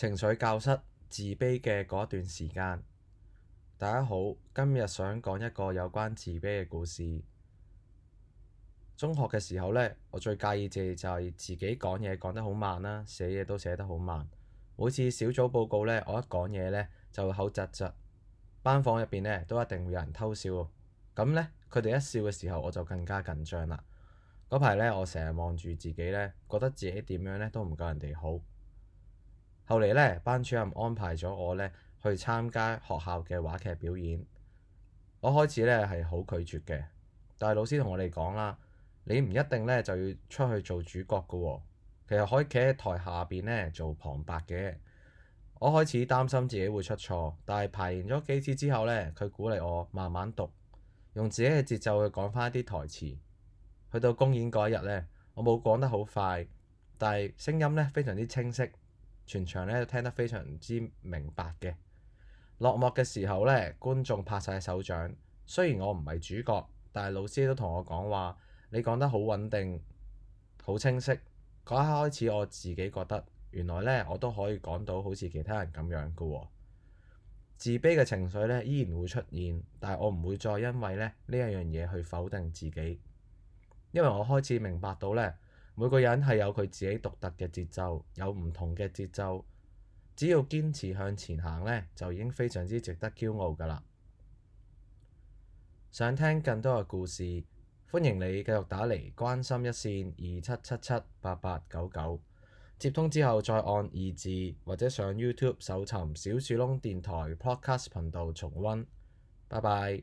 情緒教室自卑嘅嗰一段時間。大家好，今日想講一個有關自卑嘅故事。中學嘅時候呢，我最介意嘅就係自己講嘢講得好慢啦，寫嘢都寫得好慢。每次小組報告呢，我一講嘢呢就會口窒窒。班房入邊呢都一定會有人偷笑，咁呢，佢哋一笑嘅時候我就更加緊張啦。嗰排呢，我成日望住自己呢，覺得自己點樣呢都唔夠人哋好。後嚟呢，班主任安排咗我呢去參加學校嘅話劇表演。我開始呢係好拒絕嘅，但係老師同我哋講啦，你唔一定呢就要出去做主角㗎喎，其實可以企喺台下邊呢做旁白嘅。我開始擔心自己會出錯，但係排練咗幾次之後呢，佢鼓勵我慢慢讀，用自己嘅節奏去講返一啲台詞。去到公演嗰一日呢，我冇講得好快，但係聲音呢非常之清晰。全場咧都聽得非常之明白嘅。落幕嘅時候呢，觀眾拍晒手掌。雖然我唔係主角，但係老師都同我講話，你講得好穩定，好清晰。嗰一刻開始，我自己覺得原來呢，我都可以講到好似其他人咁樣㗎喎。自卑嘅情緒呢依然會出現，但係我唔會再因為呢一樣嘢去否定自己，因為我開始明白到呢。每個人係有佢自己獨特嘅節奏，有唔同嘅節奏。只要堅持向前行呢，就已經非常之值得驕傲㗎喇。想聽更多嘅故事，歡迎你繼續打嚟關心一線27778899，接通之後再按二字或者上 YouTube 搜尋小樹窿電台 Podcast 頻道重溫。拜拜。